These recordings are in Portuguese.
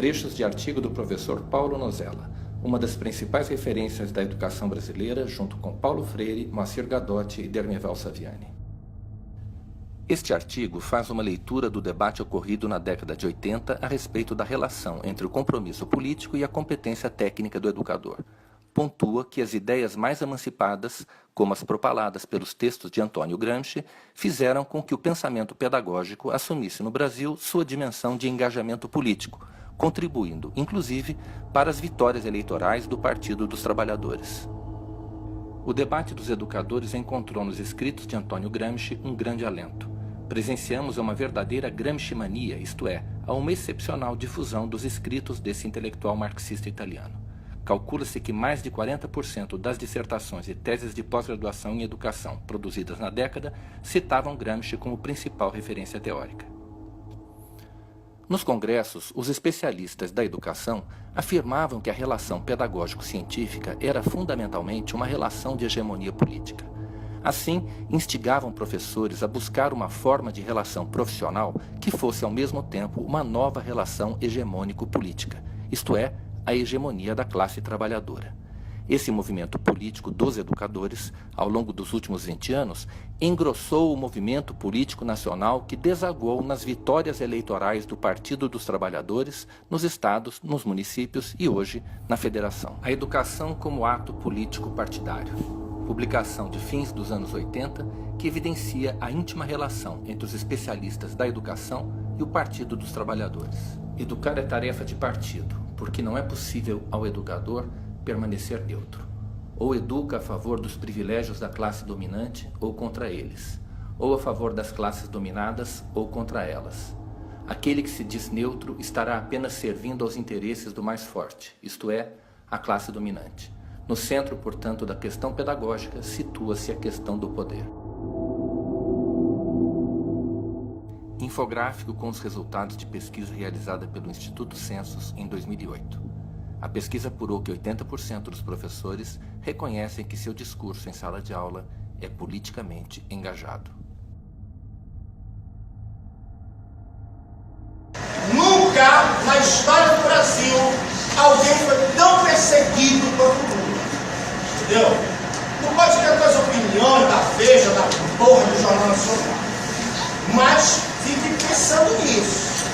trechos de artigo do professor Paulo Nozella, uma das principais referências da educação brasileira, junto com Paulo Freire, Moacir Gadotti e Dermeval Saviani. Este artigo faz uma leitura do debate ocorrido na década de 80 a respeito da relação entre o compromisso político e a competência técnica do educador. Pontua que as ideias mais emancipadas, como as propaladas pelos textos de Antônio Gramsci, fizeram com que o pensamento pedagógico assumisse no Brasil sua dimensão de engajamento político, contribuindo, inclusive, para as vitórias eleitorais do Partido dos Trabalhadores. O debate dos educadores encontrou nos escritos de Antônio Gramsci um grande alento. Presenciamos uma verdadeira Gramsci-mania, isto é, a uma excepcional difusão dos escritos desse intelectual marxista italiano. Calcula-se que mais de 40% das dissertações e teses de pós-graduação em educação produzidas na década citavam Gramsci como principal referência teórica. Nos congressos, os especialistas da educação afirmavam que a relação pedagógico-científica era fundamentalmente uma relação de hegemonia política. Assim, instigavam professores a buscar uma forma de relação profissional que fosse ao mesmo tempo uma nova relação hegemônico-política, isto é, a hegemonia da classe trabalhadora. Esse movimento político dos educadores, ao longo dos últimos 20 anos, engrossou o movimento político nacional que desagou nas vitórias eleitorais do Partido dos Trabalhadores, nos estados, nos municípios e hoje na federação. A educação como ato político partidário. Publicação de fins dos anos 80 que evidencia a íntima relação entre os especialistas da educação e o Partido dos Trabalhadores. Educar é tarefa de partido, porque não é possível ao educador permanecer neutro. Ou educa a favor dos privilégios da classe dominante ou contra eles, ou a favor das classes dominadas ou contra elas. Aquele que se diz neutro estará apenas servindo aos interesses do mais forte, isto é, a classe dominante. No centro, portanto, da questão pedagógica situa-se a questão do poder. Infográfico com os resultados de pesquisa realizada pelo Instituto Census em 2008. A pesquisa apurou que 80% dos professores reconhecem que seu discurso em sala de aula é politicamente engajado. Nunca na história do Brasil alguém foi tão perseguido quanto o Lula. Entendeu? Não pode ter as opiniões da Veja, da porra do Jornal Nacional. Mas fique pensando nisso.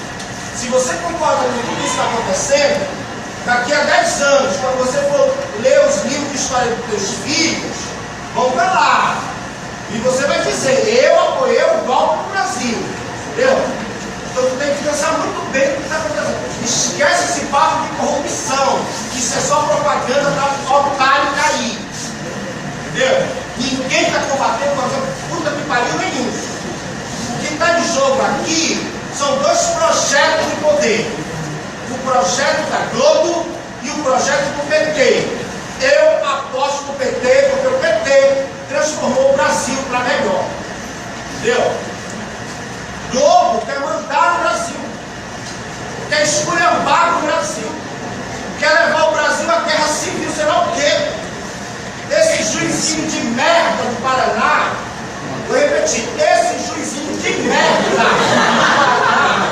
Se você concorda com tudo isso que está acontecendo, daqui a 10 anos, quando você for ler os livros de história dos teus filhos, vão para lá. E você vai dizer, eu apoiei o golpe no Brasil. Entendeu? Então tu tem que pensar muito bem o que está acontecendo. Esquece esse papo de corrupção. Isso é só propaganda para o otário cair. Entendeu? Ninguém está combatendo puta que pariu nenhum. O que está em jogo aqui são dois projetos de poder. O projeto da Globo e o projeto do PT. Eu aposto no PT porque o PT transformou o Brasil para melhor. Entendeu? Globo quer mandar no Brasil, quer esculhambar o Brasil, quer levar o Brasil à guerra civil, sei lá o quê. Esse juizinho de merda do Paraná, vou repetir, esse juizinho de merda do Paraná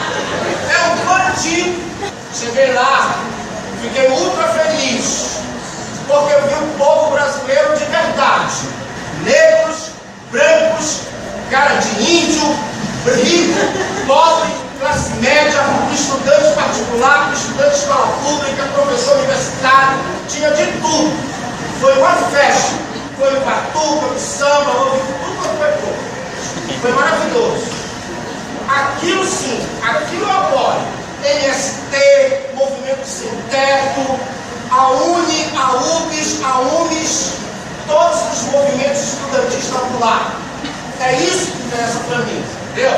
é um bandido. Cheguei lá, fiquei ultra feliz, porque eu vi um povo brasileiro de verdade. Negros, brancos, cara de índio, rico, pobre, classe média, estudante particular, estudante de escola pública, professor universitário, tinha de tudo. Foi uma festa, foi um batuque, um samba, houve tudo quanto foi pouco. Foi maravilhoso. Aquilo sim, aquilo eu apoio. MST, Movimento Sem Teto, a UNE, a UBS, a UMES, todos os movimentos estudantis estão lá. É isso que interessa para mim, entendeu?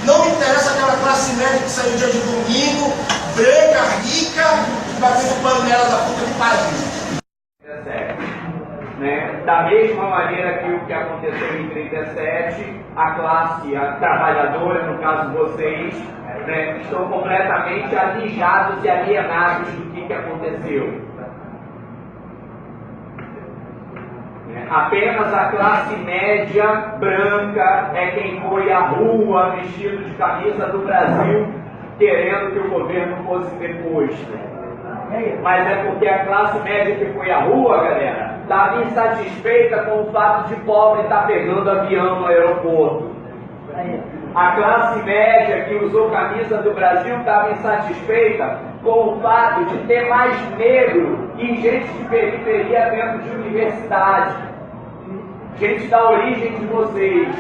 Não me interessa aquela classe média que saiu dia de domingo, branca, rica, batendo panela da puta que pariu. Né? Da mesma maneira que o que aconteceu em 37, a classe trabalhadora, no caso vocês, né, estão completamente alijados e alienados do que aconteceu. Apenas a classe média branca é quem foi à rua vestido de camisa do Brasil, querendo que o governo fosse ser posto. Mas é porque a classe média que foi à rua, galera, estava insatisfeita com o fato de pobre estar pegando avião no aeroporto. A classe média que usou camisa do Brasil estava insatisfeita com o fato de ter mais negro e gente de periferia dentro de universidade. Gente da origem de vocês.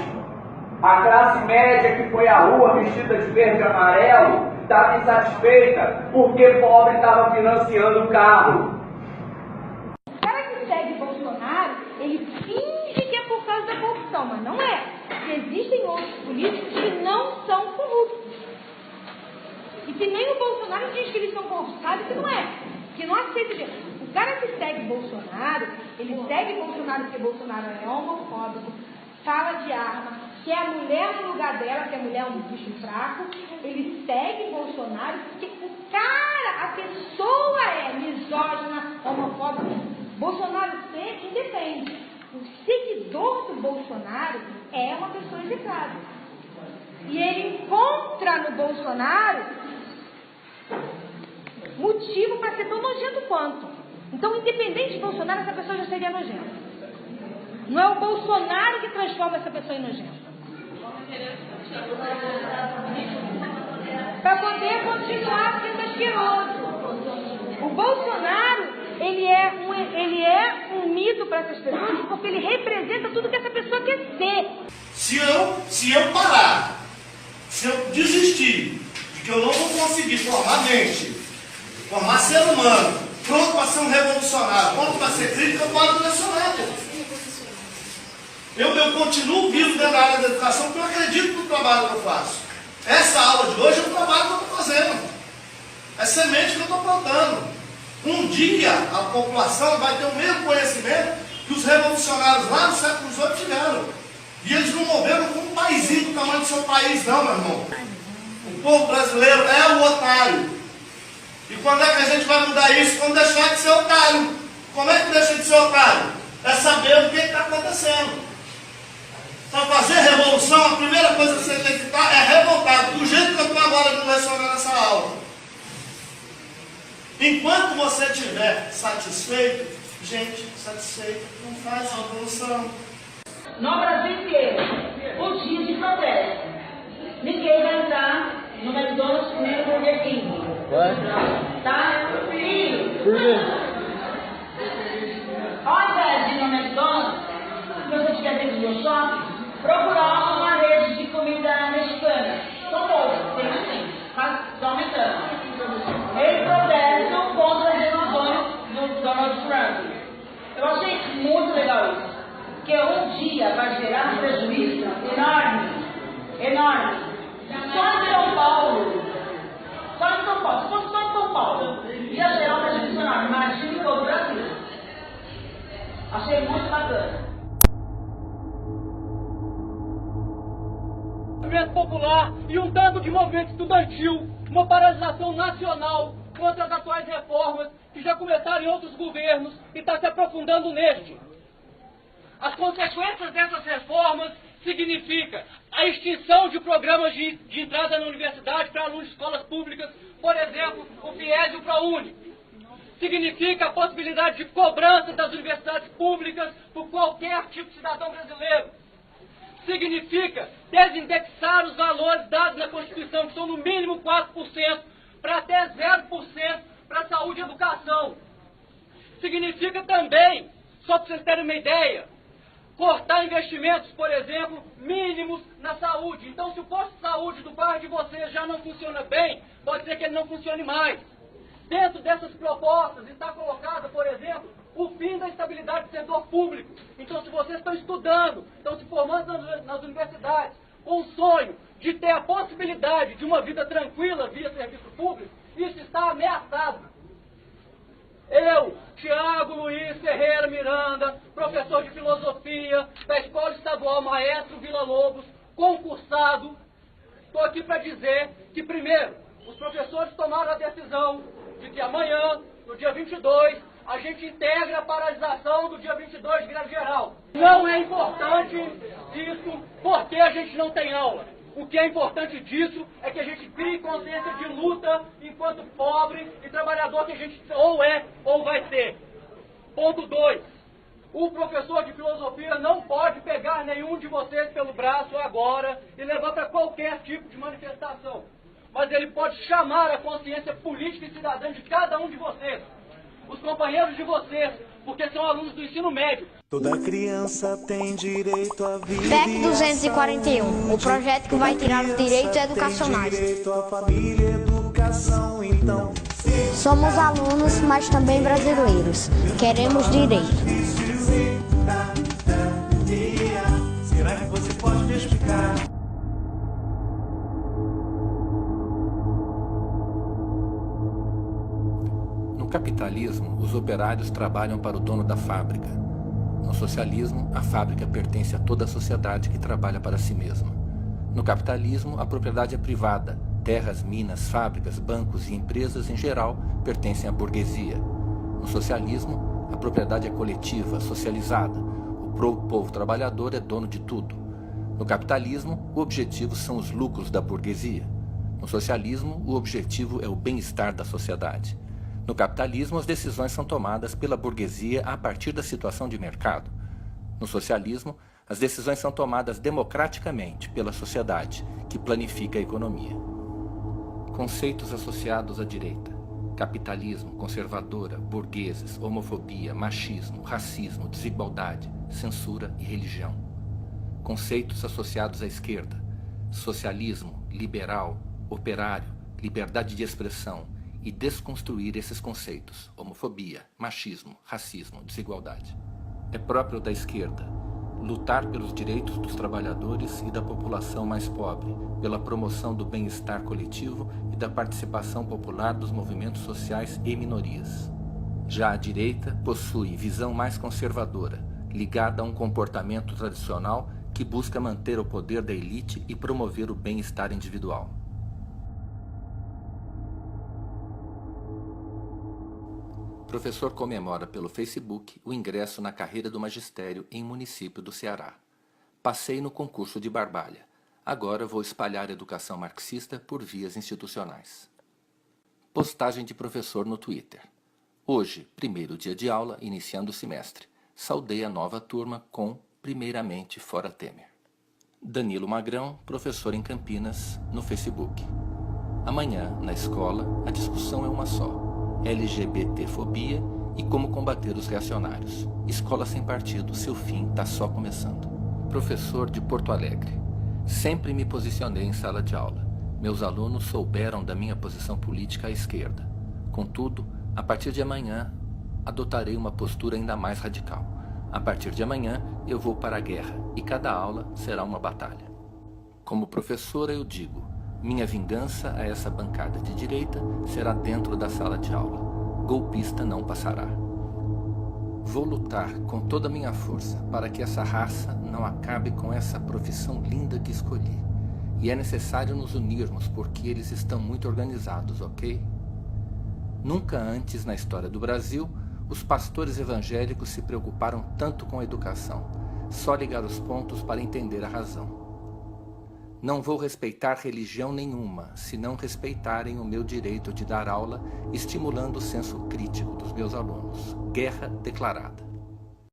A classe média que foi à rua vestida de verde e amarelo estava insatisfeita porque pobre estava financiando o carro. O cara que segue Bolsonaro, ele finge que é por causa da corrupção, mas não é. Porque existem outros políticos que não são corruptos. E que nem o Bolsonaro diz que eles são corruptos, sabe que não é. Que não aceita isso. O cara que segue Bolsonaro, ele segue Bolsonaro porque Bolsonaro é homofóbico, fala de arma, que é a mulher no lugar dela, que a mulher é um bicho fraco. Ele segue Bolsonaro porque o cara, a pessoa é misógina, homofóbica. Bolsonaro sempre independe. O seguidor do Bolsonaro é uma pessoa educada. E ele encontra no Bolsonaro motivo para ser tão nojento quanto. Então, independente de Bolsonaro, essa pessoa já seria nojenta. Não é o Bolsonaro que transforma essa pessoa em nojenta. Para poder continuar sendo asqueroso. O Bolsonaro, ele é um mito para essas pessoas porque ele representa tudo que essa pessoa quer ser. Se eu parar, se eu desistir de que eu não vou conseguir formar mente, formar ser humano, pronto para ser um revolucionário, pronto para ser crítico, eu paro de lecionar. Eu continuo vivo dentro da área da educação porque eu acredito no trabalho que eu faço. Essa aula de hoje é o trabalho que eu estou fazendo. É semente que eu estou plantando. Um dia a população vai ter o mesmo conhecimento que os revolucionários lá no século XVIII tiveram. E eles não moveram com um paizinho do tamanho do seu país, não, meu irmão. O povo brasileiro é o otário. E quando é que a gente vai mudar isso? Quando deixar de ser otário. Como é que deixa de ser otário? É saber o que está acontecendo. Para fazer revolução, a primeira coisa que você tem que estar é revoltado, do jeito que eu estou agora me lecionando nessa aula. Enquanto você estiver satisfeito, gente, satisfeito não faz revolução. No Brasil inteiro, os dias de protesto. Ninguém vai entrar no McDonald's nem no Burger King. Tá? Filho. Por quê? Ao invés de ir no McDonald's, se você estiver dentro do shopping, procurar uma rede de comida mexicana. São poucos, tem assim, mas está aumentando. Eles protestam contra as decisões do Donald Trump. Eu achei muito legal isso. Porque um dia vai gerar um prejuízo enorme, enorme. Só em São Paulo, se fosse só em São Paulo, ia gerar um prejuízo enorme. Imagine todo o Brasil. Achei muito bacana. Movimento popular e um tanto de movimento estudantil, uma paralisação nacional contra as atuais reformas que já começaram em outros governos e está se aprofundando neste. As consequências dessas reformas significam a extinção de programas de entrada na universidade para alunos de escolas públicas, por exemplo, o FIES e o ProUni. Significa a possibilidade de cobrança das universidades públicas por qualquer tipo de cidadão brasileiro. Significa desindexar os valores dados na Constituição, que são no mínimo 4%, para até 0% para saúde e educação. Significa também, só para vocês terem uma ideia, cortar investimentos, por exemplo, mínimos na saúde. Então, se o posto de saúde do bairro de vocês já não funciona bem, pode ser que ele não funcione mais. Dentro dessas propostas está colocado, por exemplo, o fim da estabilidade do setor público. Então, se vocês estão estudando, estão se formando nas universidades, com o sonho de ter a possibilidade de uma vida tranquila via serviço público, isso está ameaçado. Eu, Tiago Luiz Ferreira Miranda, professor de filosofia da Escola Estadual Maestro Vila Lobos, concursado, estou aqui para dizer que, primeiro, os professores tomaram a decisão de que amanhã, no dia 22, a gente integra a paralisação do dia 22 de greve geral. Não é importante isso porque a gente não tem aula. O que é importante disso é que a gente crie consciência de luta enquanto pobre e trabalhador que a gente ou é ou vai ser. Ponto 2. O professor de filosofia não pode pegar nenhum de vocês pelo braço agora e levar para qualquer tipo de manifestação. Mas ele pode chamar a consciência política e cidadã de cada um de vocês. Os companheiros de vocês, porque são alunos do ensino médio. Toda criança tem direito à vida. PEC 241, o projeto que vai tirar os direitos educacionais. Direito à família, educação, então. Somos alunos, mas também brasileiros. Queremos direito. Será que você pode me explicar? No capitalismo, os operários trabalham para o dono da fábrica. No socialismo, a fábrica pertence a toda a sociedade que trabalha para si mesma. No capitalismo, a propriedade é privada. Terras, minas, fábricas, bancos e empresas, em geral, pertencem à burguesia. No socialismo, a propriedade é coletiva, socializada. O povo trabalhador é dono de tudo. No capitalismo, o objetivo são os lucros da burguesia. No socialismo, o objetivo é o bem-estar da sociedade. No capitalismo, as decisões são tomadas pela burguesia a partir da situação de mercado. No socialismo, as decisões são tomadas democraticamente pela sociedade, que planifica a economia. Conceitos associados à direita: capitalismo, conservadora, burgueses, homofobia, machismo, racismo, desigualdade, censura e religião. Conceitos associados à esquerda: socialismo, liberal, operário, liberdade de expressão, e desconstruir esses conceitos: homofobia, machismo, racismo, desigualdade. É próprio da esquerda lutar pelos direitos dos trabalhadores e da população mais pobre, pela promoção do bem-estar coletivo e da participação popular dos movimentos sociais e minorias. Já a direita possui visão mais conservadora, ligada a um comportamento tradicional que busca manter o poder da elite e promover o bem-estar individual. O professor comemora pelo Facebook o ingresso na carreira do magistério em município do Ceará. Passei no concurso de Barbalha. Agora vou espalhar educação marxista por vias institucionais. Postagem de professor no Twitter. Hoje, primeiro dia de aula, iniciando o semestre. Saudei a nova turma com Primeiramente Fora Temer. Danilo Magrão, professor em Campinas, no Facebook. Amanhã, na escola, a discussão é uma só: LGBTfobia e como combater os reacionários. Escola sem partido, seu fim está só começando. Professor de Porto Alegre. Sempre me posicionei em sala de aula. Meus alunos souberam da minha posição política à esquerda. Contudo, a partir de amanhã, adotarei uma postura ainda mais radical. A partir de amanhã, eu vou para a guerra e cada aula será uma batalha. Como professora, eu digo: minha vingança a essa bancada de direita será dentro da sala de aula. Golpista não passará. Vou lutar com toda a minha força para que essa raça não acabe com essa profissão linda que escolhi. E é necessário nos unirmos porque eles estão muito organizados, ok? Nunca antes na história do Brasil, os pastores evangélicos se preocuparam tanto com a educação. Só ligar os pontos para entender a razão. Não vou respeitar religião nenhuma, se não respeitarem o meu direito de dar aula, estimulando o senso crítico dos meus alunos. Guerra declarada.